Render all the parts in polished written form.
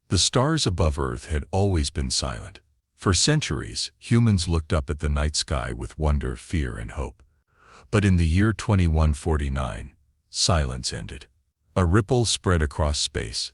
The stars above Earth had always been silent. For centuries, humans looked up at the night sky with wonder, fear, and hope. But in the year 2149, silence ended. A ripple spread across space,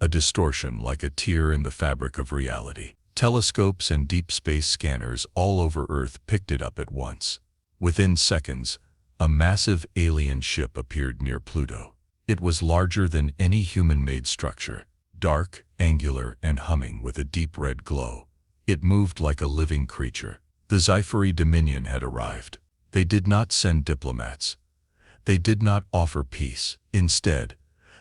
a distortion like a tear in the fabric of reality. Telescopes and deep space scanners all over Earth picked it up at once. Within seconds, a massive alien ship appeared near Pluto. It was larger than any human-made structure, dark, angular, and humming with a deep red glow. It moved like a living creature. The Sci-Fi Dominion had arrived. They did not send diplomats. They did not offer peace. Instead,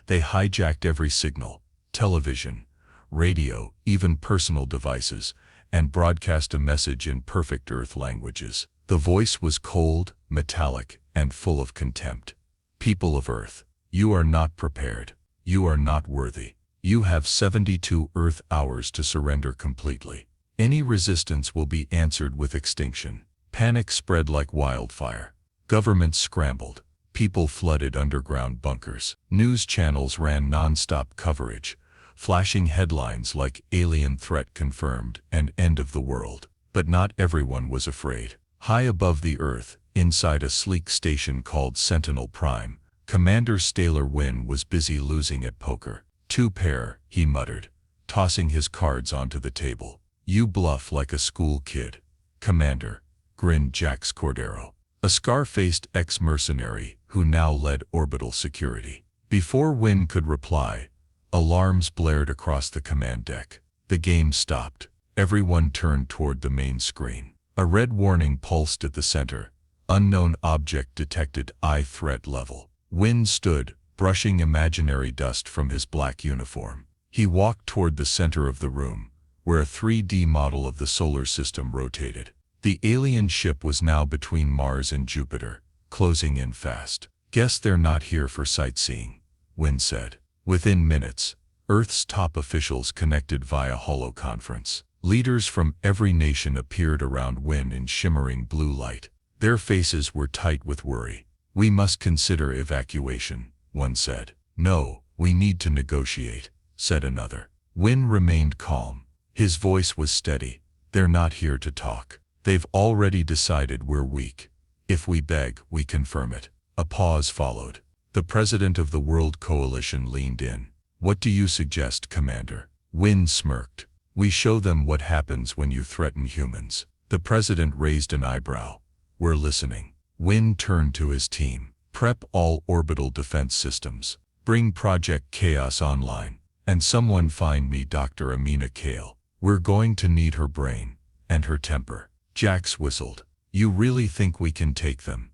they hijacked every signal, television, radio, even personal devices, and broadcast a message in perfect Earth languages. The voice was cold, metallic, and full of contempt. People of Earth, you are not prepared. You are not worthy. You have 72 Earth hours to surrender completely. Any resistance will be answered with extinction. Panic spread like wildfire. Governments scrambled. People flooded underground bunkers. News channels ran non-stop coverage, flashing headlines like alien threat confirmed and end of the world. But not everyone was afraid. High above the Earth, inside a sleek station called Sentinel Prime, Commander Staler Wynn was busy losing at poker. "Two pair," he muttered, tossing his cards onto the table. "You bluff like a school kid, Commander," grinned Jax Cordero, a scar-faced ex-mercenary who now led orbital security. Before Wynn could reply, alarms blared across the command deck. The game stopped. Everyone turned toward the main screen. A red warning pulsed at the center. Unknown object detected, I threat level. Wynn stood, brushing imaginary dust from his black uniform. He walked toward the center of the room, where a 3D model of the solar system rotated. The alien ship was now between Mars and Jupiter, closing in fast. "Guess they're not here for sightseeing," Wynn said. Within minutes, Earth's top officials connected via holoconference. Leaders from every nation appeared around Wynn in shimmering blue light. Their faces were tight with worry. "We must consider evacuation," one said. "No, we need to negotiate," said another. Wynn remained calm. His voice was steady. "They're not here to talk. They've already decided we're weak. If we beg, we confirm it." A pause followed. The president of the World Coalition leaned in. "What do you suggest, Commander?" Wynn smirked. "We show them what happens when you threaten humans." The president raised an eyebrow. "We're listening." Wynn turned to his team. "Prep all orbital defense systems. Bring Project Chaos online. And someone find me Dr. Amina Kale. We're going to need her brain. And her temper." Jax whistled. "You really think we can take them?"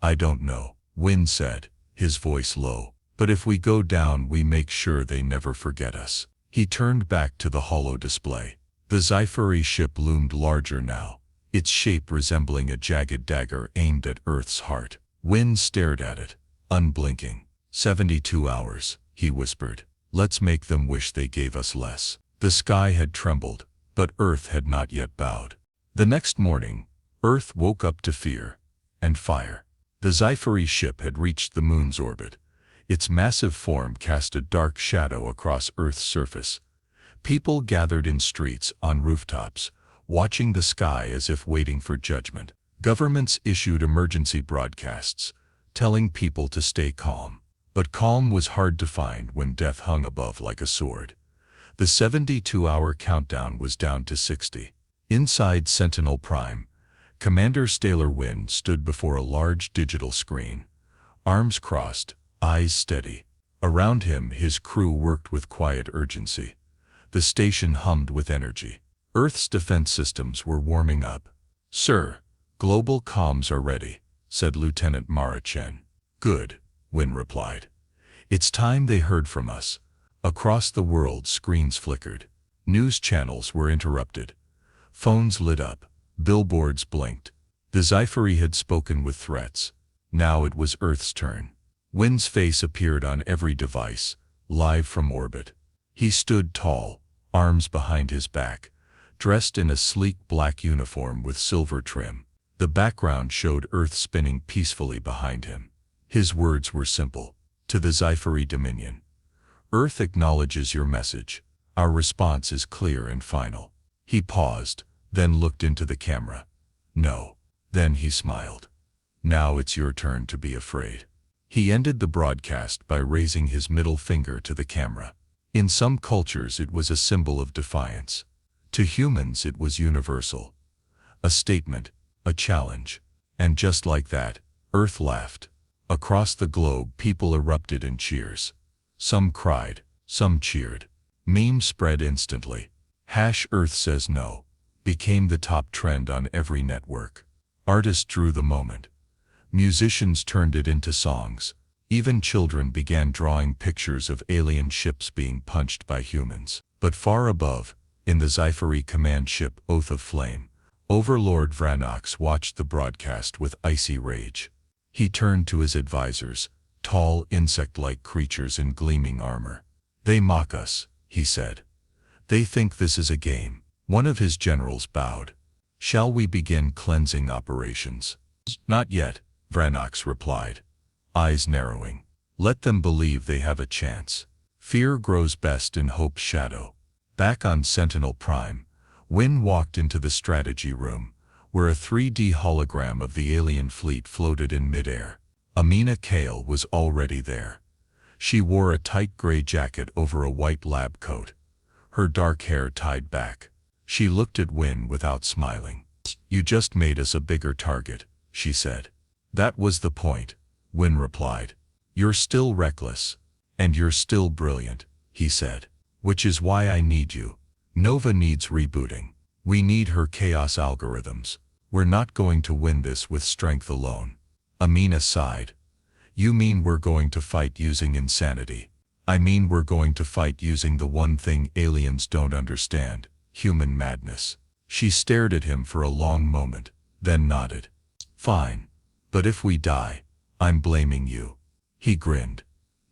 "I don't know," Wynn said, his voice low. "But if we go down, we make sure they never forget us." He turned back to the holo display. The Sci-Fi ship loomed larger now, its shape resembling a jagged dagger aimed at Earth's heart. Wynn stared at it, unblinking. 72 hours, he whispered. "Let's make them wish they gave us less." The sky had trembled, but Earth had not yet bowed. The next morning, Earth woke up to fear and fire. The Sci-Fi ship had reached the moon's orbit. Its massive form cast a dark shadow across Earth's surface. People gathered in streets, on rooftops, watching the sky as if waiting for judgment. Governments issued emergency broadcasts, telling people to stay calm. But calm was hard to find when death hung above like a sword. The 72-hour countdown was down to 60. Inside Sentinel Prime, Commander Staler Wynn stood before a large digital screen. Arms crossed, eyes steady. Around him, his crew worked with quiet urgency. The station hummed with energy. Earth's defense systems were warming up. "Sir, global comms are ready," said Lieutenant Mara Chen. "Good," Wynn replied. "It's time they heard from us." Across the world, screens flickered. News channels were interrupted. Phones lit up. Billboards blinked. The Sci-Fi had spoken with threats. Now it was Earth's turn. Wynn's face appeared on every device, live from orbit. He stood tall, arms behind his back, dressed in a sleek black uniform with silver trim. The background showed Earth spinning peacefully behind him. His words were simple. "To the Sci-Fi Dominion. Earth acknowledges your message. Our response is clear and final. He paused, then looked into the camera. No. Then he smiled. Now it's your turn to be afraid. He ended the broadcast by raising his middle finger to the camera. In some cultures it was a symbol of defiance. To humans it was universal. A statement, a challenge. And just like that, Earth laughed. Across the globe people erupted in cheers. Some cried, some cheered. Memes spread instantly. #Earth says no became the top trend on every network. Artists drew the moment. Musicians turned it into songs. Even children began drawing pictures of alien ships being punched by humans. But far above, in the Sci-Fi command ship Oath of Flame, Overlord Vranox watched the broadcast with icy rage. He turned to his advisors, tall insect-like creatures in gleaming armor. "They mock us," he said. "They think this is a game." One of his generals bowed. "Shall we begin cleansing operations?" "Not yet," Vranox replied, eyes narrowing. "Let them believe they have a chance. Fear grows best in hope's shadow." Back on Sentinel Prime, Wynn walked into the strategy room, where a 3D hologram of the alien fleet floated in midair. Amina Kale was already there. She wore a tight gray jacket over a white lab coat, her dark hair tied back. She looked at Wynn without smiling. "You just made us a bigger target," she said. "That was the point," Wynn replied. "You're still reckless. And you're still brilliant," he said. "Which is why I need you. Nova needs rebooting. We need her chaos algorithms. We're not going to win this with strength alone." Amina sighed. "You mean we're going to fight using insanity?" "I mean we're going to fight using the one thing aliens don't understand. Human madness." She stared at him for a long moment, then nodded. "Fine. But if we die, I'm blaming you." He grinned.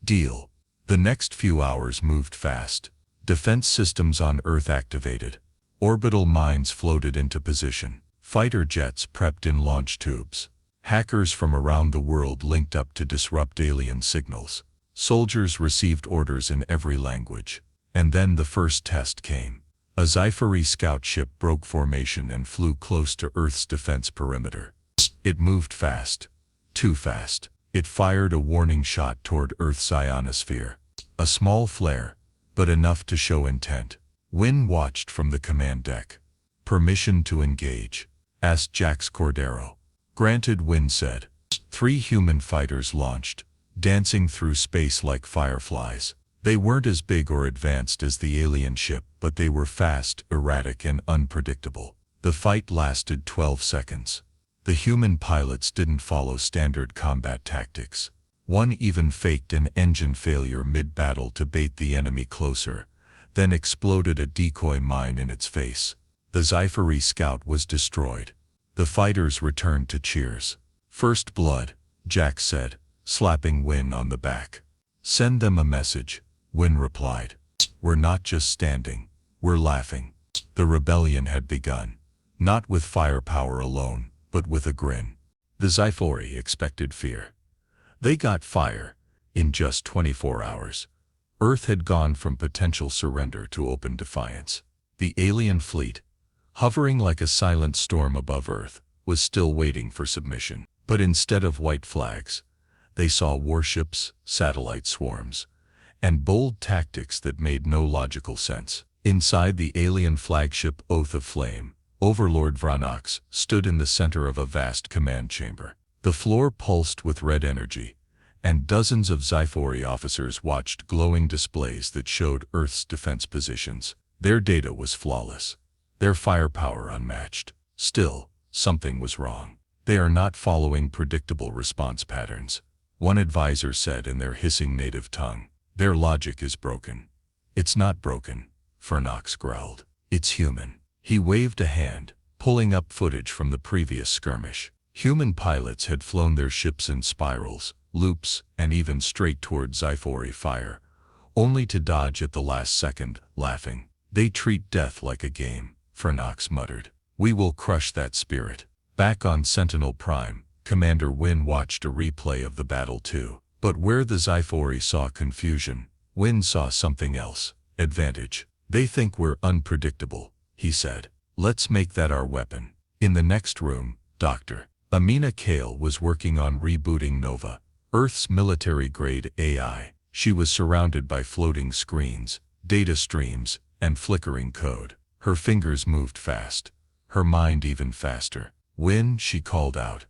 "Deal." The next few hours moved fast. Defense systems on Earth activated. Orbital mines floated into position. Fighter jets prepped in launch tubes. Hackers from around the world linked up to disrupt alien signals. Soldiers received orders in every language. And then the first test came. A Sci-Fi scout ship broke formation and flew close to Earth's defense perimeter. It moved fast. Too fast. It fired a warning shot toward Earth's ionosphere. A small flare, but enough to show intent. Wynn watched from the command deck. "Permission to engage?" asked Jax Cordero. "Granted," Wynn said. 3 human fighters launched, dancing through space like fireflies. They weren't as big or advanced as the alien ship, but they were fast, erratic, and unpredictable. The fight lasted 12 seconds. The human pilots didn't follow standard combat tactics. One even faked an engine failure mid-battle to bait the enemy closer, then exploded a decoy mine in its face. The Sci-Fi scout was destroyed. The fighters returned to cheers. "First blood," Jax said, slapping Wynn on the back. "Send them a message," Wynn replied. "We're not just standing, we're laughing." The rebellion had begun. Not with firepower alone, but with a grin. The Sci-Fi expected fear. They got fire. In just 24 hours, Earth had gone from potential surrender to open defiance. The alien fleet, hovering like a silent storm above Earth, was still waiting for submission. But instead of white flags, they saw warships, satellite swarms, and bold tactics that made no logical sense. Inside the alien flagship Oath of Flame, Overlord Vranox stood in the center of a vast command chamber. The floor pulsed with red energy, and dozens of Sci-Fi officers watched glowing displays that showed Earth's defense positions. Their data was flawless, their firepower unmatched. Still, something was wrong. "They are not following predictable response patterns," one advisor said in their hissing native tongue. "Their logic is broken." "It's not broken," Vranox growled. "It's human." He waved a hand, pulling up footage from the previous skirmish. Human pilots had flown their ships in spirals, loops, and even straight toward Sci-Fi fire, only to dodge at the last second, laughing. "They treat death like a game," Vranox muttered. "We will crush that spirit." Back on Sentinel Prime, Commander Wynn watched a replay of the battle too. But where the Sci-Fi saw confusion, Wynn saw something else: advantage. They think we're unpredictable, he said. Let's make that our weapon. In the next room, Dr. Amina Kale was working on rebooting Nova, Earth's military-grade AI. She was surrounded by floating screens, data streams, and flickering code. Her fingers moved fast, her mind even faster. Win, she called out.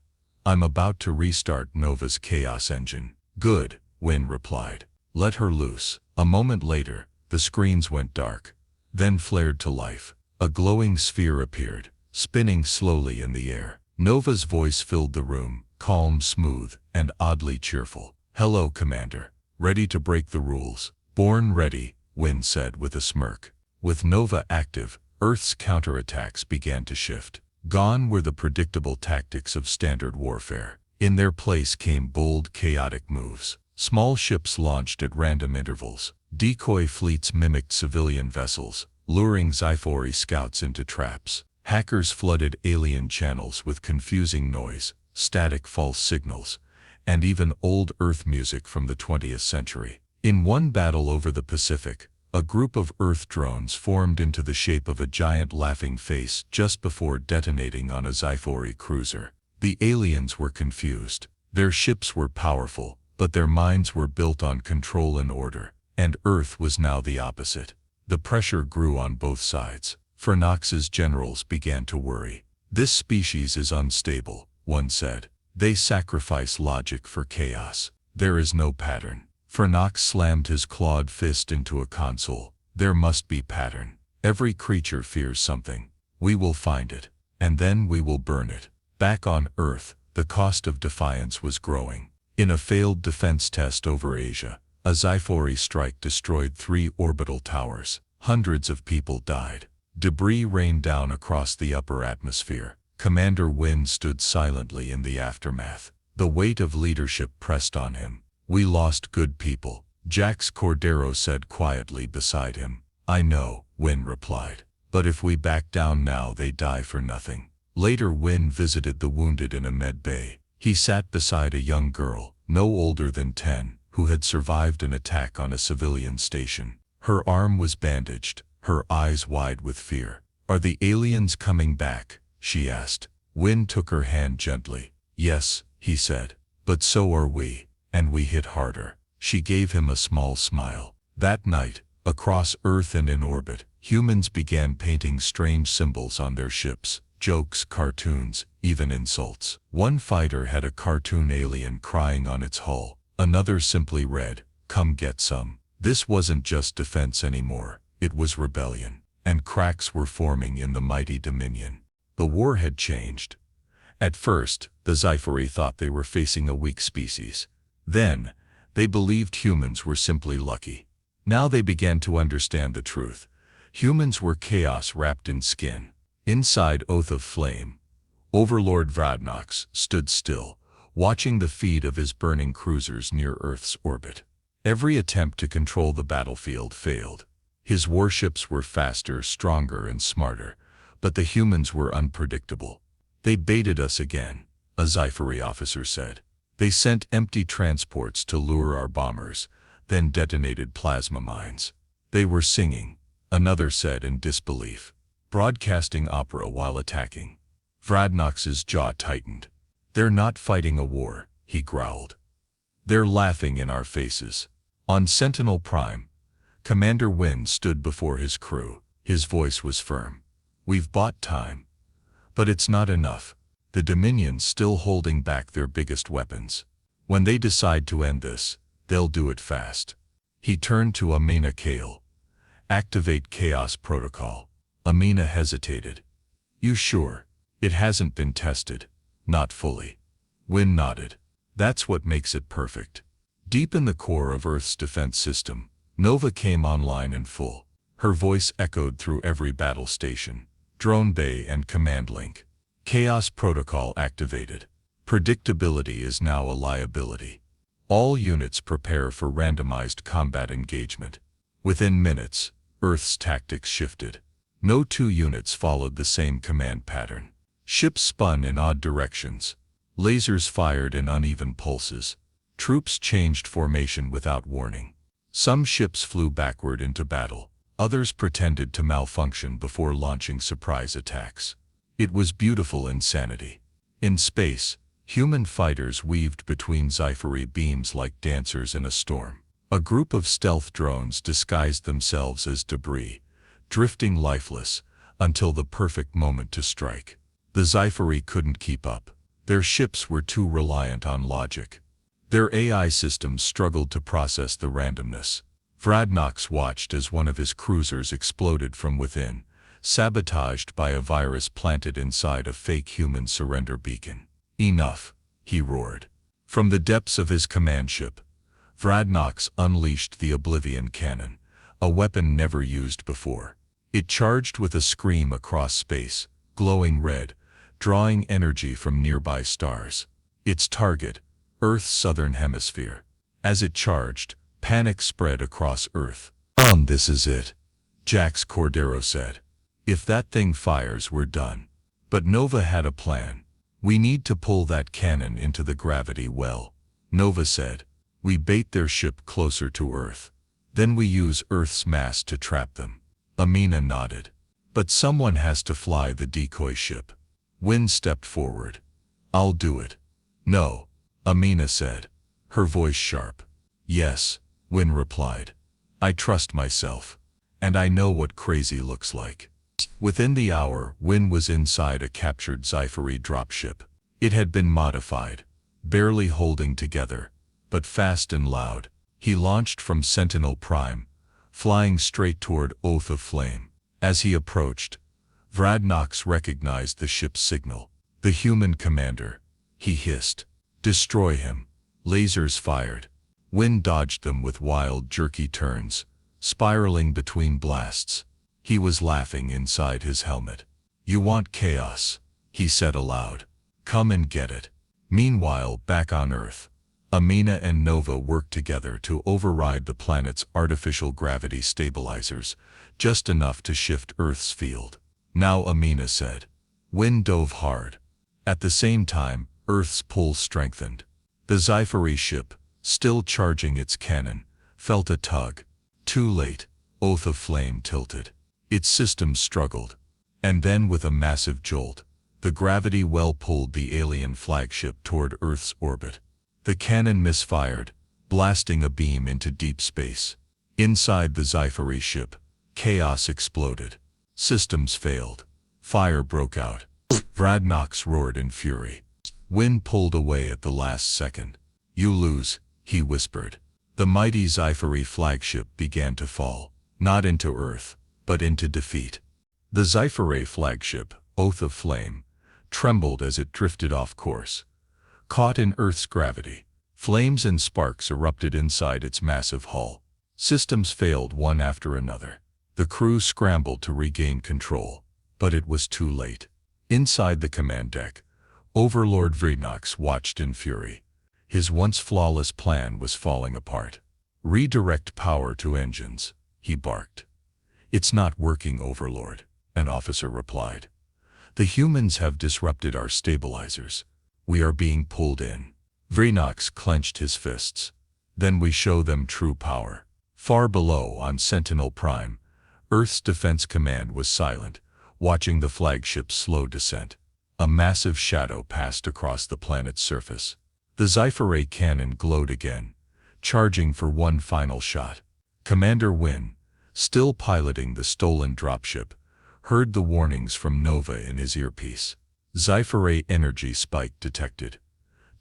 I'm about to restart Nova's chaos engine. Good, Win replied. Let her loose. A moment later, the screens went dark, then flared to life. A glowing sphere appeared, spinning slowly in the air. Nova's voice filled the room, calm, smooth, and oddly cheerful. Hello, Commander. Ready to break the rules? Born ready, Win said with a smirk. With Nova active, Earth's counterattacks began to shift. Gone were the predictable tactics of standard warfare. In their place came bold, chaotic moves. Small ships launched at random intervals. Decoy fleets mimicked civilian vessels, luring Sci-Fi scouts into traps. Hackers flooded alien channels with confusing noise, static false signals, and even old Earth music from the 20th century. In one battle over the Pacific, a group of Earth drones formed into the shape of a giant laughing face just before detonating on a Sci-Fi cruiser. The aliens were confused. Their ships were powerful, but their minds were built on control and order, and Earth was now the opposite. The pressure grew on both sides. Fernox's generals began to worry. This species is unstable, one said. They sacrifice logic for chaos. There is no pattern. Fernox slammed his clawed fist into a console. There must be pattern. Every creature fears something. We will find it, and then we will burn it. Back on Earth, the cost of defiance was growing. In a failed defense test over Asia, a Sci-Fi strike destroyed 3 orbital towers. Hundreds of people died. Debris rained down across the upper atmosphere. Commander Win stood silently in the aftermath. The weight of leadership pressed on him. We lost good people, Jax Cordero said quietly beside him. I know, Win replied. But if we back down now, they die for nothing. Later, Win visited the wounded in a med bay. He sat beside a young girl, no older than 10, who had survived an attack on a civilian station. Her arm was bandaged, her eyes wide with fear. Are the aliens coming back? She asked. Win took her hand gently. Yes, he said. But so are we. And we hit harder. She gave him a small smile. That night, across Earth and in orbit, humans began painting strange symbols on their ships. Jokes, cartoons, even insults. One fighter had a cartoon alien crying on its hull. Another simply read, "Come get some." This wasn't just defense anymore. It was rebellion. And cracks were forming in the mighty Dominion. The war had changed. At first, the Sci-Fi thought they were facing a weak species. Then, they believed humans were simply lucky. Now they began to understand the truth. Humans were chaos wrapped in skin. Inside Oath of Flame, Overlord Vradnox stood still, watching the feed of his burning cruisers near Earth's orbit. Every attempt to control the battlefield failed. His warships were faster, stronger, and smarter, but the humans were unpredictable. They baited us again, a Sci-Fi officer said. They sent empty transports to lure our bombers, then detonated plasma mines. They were singing, another said in disbelief. Broadcasting opera while attacking. Vradnox's jaw tightened. They're not fighting a war, he growled. They're laughing in our faces. On Sentinel Prime, Commander Win stood before his crew. His voice was firm. We've bought time. But it's not enough. The Dominion's still holding back their biggest weapons. When they decide to end this, they'll do it fast. He turned to Amina Kale. Activate Chaos Protocol. Amina hesitated. You sure? It hasn't been tested. Not fully. Win nodded. That's what makes it perfect. Deep in the core of Earth's defense system, Nova came online in full. Her voice echoed through every battle station, drone bay and command link. Chaos Protocol activated. Predictability is now a liability. All units prepare for randomized combat engagement. Within minutes, Earth's tactics shifted. No 2 units followed the same command pattern. Ships spun in odd directions. Lasers fired in uneven pulses. Troops changed formation without warning. Some ships flew backward into battle. Others pretended to malfunction before launching surprise attacks. It was beautiful insanity. In space, human fighters weaved between Sci-Fi beams like dancers in a storm. A group of stealth drones disguised themselves as debris, drifting lifeless, until the perfect moment to strike. The Sci-Fi couldn't keep up. Their ships were too reliant on logic. Their AI systems struggled to process the randomness. Vradnox watched as one of his cruisers exploded from within, sabotaged by a virus planted inside a fake human surrender beacon. "Enough," he roared. From the depths of his command ship, Vradnox unleashed the Oblivion Cannon, a weapon never used before. It charged with a scream across space, glowing red, drawing energy from nearby stars. Its target, Earth's southern hemisphere. As it charged, panic spread across Earth. This is it," Jax Cordero said. "If that thing fires, we're done." But Nova had a plan. "We need to pull that cannon into the gravity well," Nova said. "We bait their ship closer to Earth. Then we use Earth's mass to trap them." Amina nodded. "But someone has to fly the decoy ship." Wynne stepped forward. "I'll do it." "No," Amina said, her voice sharp. "Yes," Wynne replied. "I trust myself. And I know what crazy looks like." Within the hour, Wynne was inside a captured Sci-Fi dropship. It had been modified, barely holding together, but fast and loud. He launched from Sentinel Prime, flying straight toward Oath of Flame. As he approached, Vradnox recognized the ship's signal. "The human commander," he hissed. "Destroy him." Lasers fired. Wynne dodged them with wild, jerky turns, spiraling between blasts. He was laughing inside his helmet. "You want chaos," he said aloud. "Come and get it." Meanwhile, back on Earth, Amina and Nova worked together to override the planet's artificial gravity stabilizers, just enough to shift Earth's field. "Now," Amina said. Wynne dove hard. At the same time, Earth's pull strengthened. The Sci-Fi ship, still charging its cannon, felt a tug. Too late. Oath of Flame tilted. Its systems struggled. And then, with a massive jolt, the gravity well pulled the alien flagship toward Earth's orbit. The cannon misfired, blasting a beam into deep space. Inside the Sci-Fi ship, chaos exploded. Systems failed. Fire broke out. Vradnox roared in fury. Wynne pulled away at the last second. "You lose," he whispered. The mighty Sci-Fi flagship began to fall, not into Earth, but into defeat. The Sci-Fi flagship, Oath of Flame, trembled as it drifted off course. Caught in Earth's gravity, flames and sparks erupted inside its massive hull. Systems failed one after another. The crew scrambled to regain control, but it was too late. Inside the command deck, Overlord Vradnox watched in fury. His once flawless plan was falling apart. "Redirect power to engines," he barked. "It's not working, Overlord," an officer replied. "The humans have disrupted our stabilizers. We are being pulled in." Vradnox clenched his fists. "Then we show them true power." Far below, on Sentinel Prime, Earth's Defense Command was silent, watching the flagship's slow descent. A massive shadow passed across the planet's surface. The Sci-Fi cannon glowed again, charging for one final shot. Commander Wynne, still piloting the stolen dropship, heard the warnings from Nova in his earpiece. Sci-Fi energy spike detected.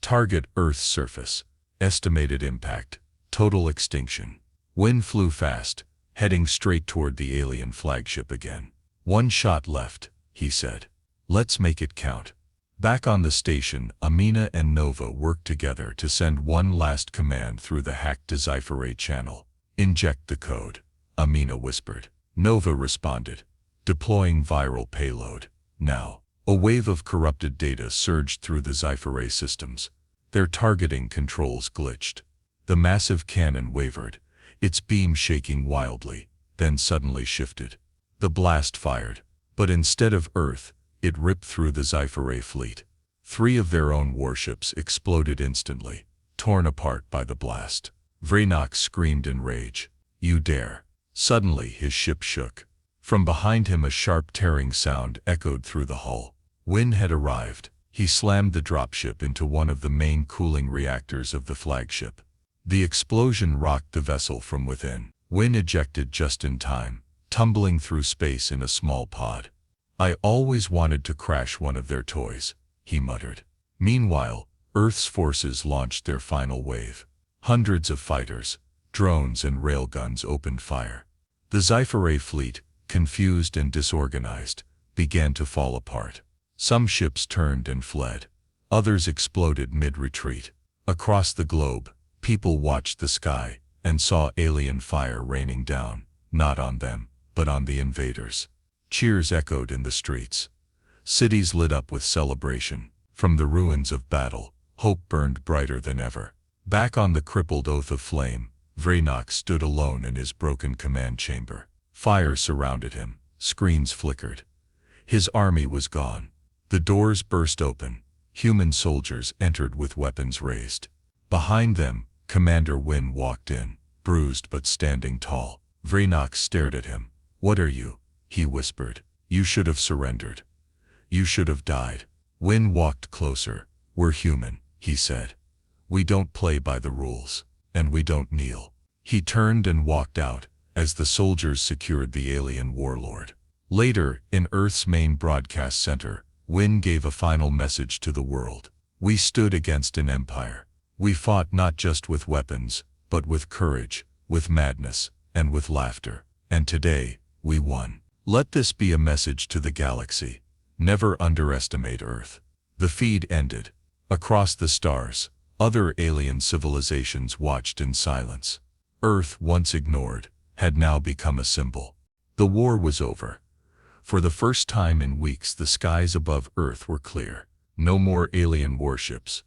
Target Earth's surface. Estimated impact. Total extinction. Wynne flew fast, heading straight toward the alien flagship again. "One shot left," he said. "Let's make it count." Back on the station, Amina and Nova worked together to send one last command through the hacked Sci-Fi channel. "Inject the code," Amina whispered. Nova responded, "Deploying viral payload. Now." A wave of corrupted data surged through the Sci-Fi systems. Their targeting controls glitched. The massive cannon wavered, its beam shaking wildly, then suddenly shifted. The blast fired, but instead of Earth, it ripped through the Sci-Fi fleet. 3 of their own warships exploded instantly, torn apart by the blast. Vradnox screamed in rage. "You dare!" Suddenly his ship shook. From behind him a sharp tearing sound echoed through the hull. Wynne had arrived. He slammed the dropship into one of the main cooling reactors of the flagship. The explosion rocked the vessel from within. Wynne ejected just in time, tumbling through space in a small pod. "I always wanted to crash one of their toys," he muttered. Meanwhile, Earth's forces launched their final wave. Hundreds of fighters, drones and railguns opened fire. The Sci-Fi fleet, confused and disorganized, began to fall apart. Some ships turned and fled. Others exploded mid-retreat. Across the globe, people watched the sky and saw alien fire raining down, not on them, but on the invaders. Cheers echoed in the streets. Cities lit up with celebration. From the ruins of battle, hope burned brighter than ever. Back on the crippled oath of flame, Vraynock stood alone in his broken command chamber. Fire surrounded him. Screens flickered. His army was gone. The doors burst open. Human soldiers entered with weapons raised. Behind them, Commander Wynne walked in, bruised but standing tall. Vraynock stared at him. "What are you?" he whispered. "You should have surrendered. You should have died." Wynne walked closer. "We're human," he said. "We don't play by the rules, and we don't kneel." He turned and walked out, as the soldiers secured the alien warlord. Later, in Earth's main broadcast center, Wynne gave a final message to the world. "We stood against an empire. We fought not just with weapons, but with courage, with madness, and with laughter. And today, we won. Let this be a message to the galaxy. Never underestimate Earth." The feed ended. Across the stars, other alien civilizations watched in silence. Earth, once ignored, had now become a symbol. The war was over. For the first time in weeks, the skies above Earth were clear. No more alien warships.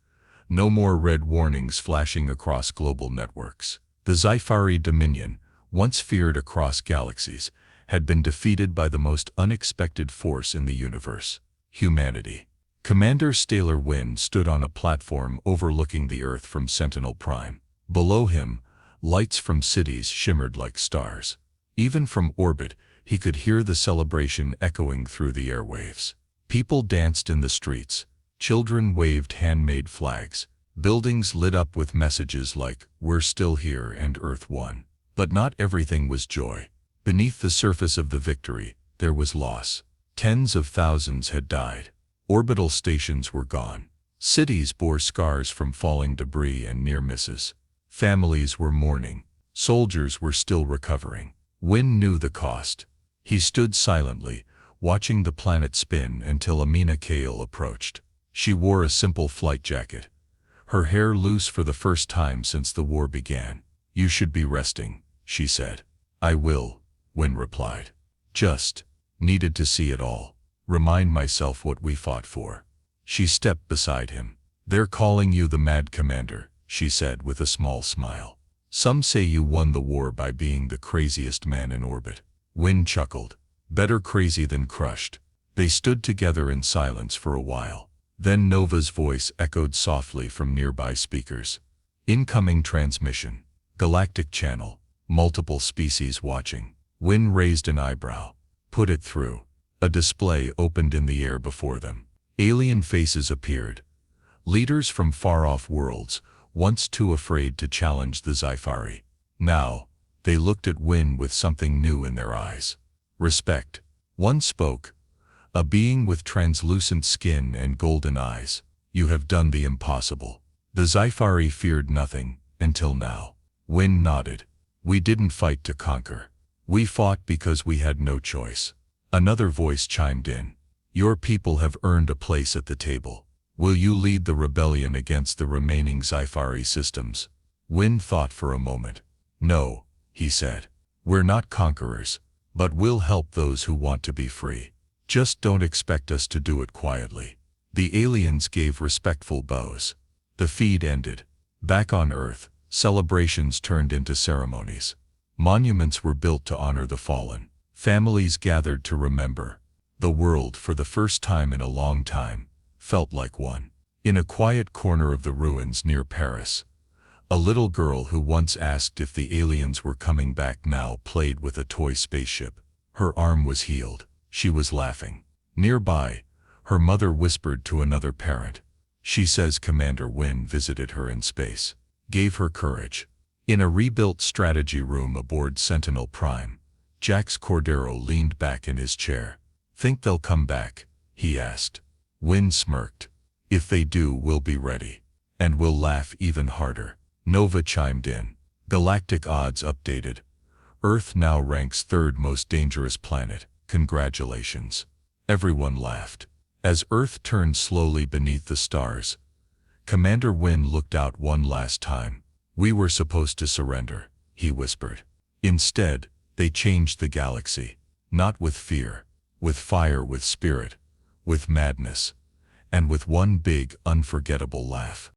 No more red warnings flashing across global networks. The Sci-Fi Dominion, once feared across galaxies, had been defeated by the most unexpected force in the universe: humanity. Commander Staler Wynne stood on a platform overlooking the Earth from Sentinel Prime. Below him, lights from cities shimmered like stars. Even from orbit, he could hear the celebration echoing through the airwaves. People danced in the streets. Children waved handmade flags. Buildings lit up with messages like, "We're still here and Earth won." But not everything was joy. Beneath the surface of the victory, there was loss. Tens of thousands had died. Orbital stations were gone. Cities bore scars from falling debris and near misses. Families were mourning. Soldiers were still recovering. Wynne knew the cost. He stood silently, watching the planet spin until Amina Kale approached. She wore a simple flight jacket, her hair loose for the first time since the war began. "You should be resting," she said. "I will," Wynne replied. "Just needed to see it all. Remind myself what we fought for." She stepped beside him. "They're calling you the Mad Commander," she said with a small smile. "Some say you won the war by being the craziest man in orbit." Wynne chuckled. "Better crazy than crushed." They stood together in silence for a while. Then Nova's voice echoed softly from nearby speakers. "Incoming transmission. Galactic channel. Multiple species watching." Wynne raised an eyebrow. "Put it through." A display opened in the air before them. Alien faces appeared. Leaders from far-off worlds, once too afraid to challenge the Sci-Fi. Now, they looked at Wynne with something new in their eyes. Respect. One spoke. A being with translucent skin and golden eyes. "You have done the impossible." The Sci-Fi feared nothing, until now. Wynne nodded. "We didn't fight to conquer. We fought because we had no choice." Another voice chimed in. "Your people have earned a place at the table. Will you lead the rebellion against the remaining Sci-Fi systems?" Wynne thought for a moment. "No," he said. "We're not conquerors, but we'll help those who want to be free. Just don't expect us to do it quietly." The aliens gave respectful bows. The feed ended. Back on Earth, celebrations turned into ceremonies. Monuments were built to honor the fallen. Families gathered to remember. The world, for the first time in a long time, felt like one. In a quiet corner of the ruins near Paris, A little girl who once asked if the aliens were coming back now played with a toy spaceship. Her arm was healed. She was laughing. Nearby, her mother whispered to another parent. She says Commander Wynne visited her in space, gave her courage. In a rebuilt strategy room aboard Sentinel Prime, Jax Cordero leaned back in his chair. Think they'll come back? He asked. Wynne smirked. If they do, we'll be ready. And we'll laugh even harder. Nova chimed in. Galactic odds updated. Earth now ranks 3rd most dangerous planet. Congratulations. Everyone laughed. As Earth turned slowly beneath the stars, Commander Wynne looked out one last time. We were supposed to surrender, he whispered. Instead, they changed the galaxy. Not with fear, with fire, with spirit, with madness, and with one big, unforgettable laugh.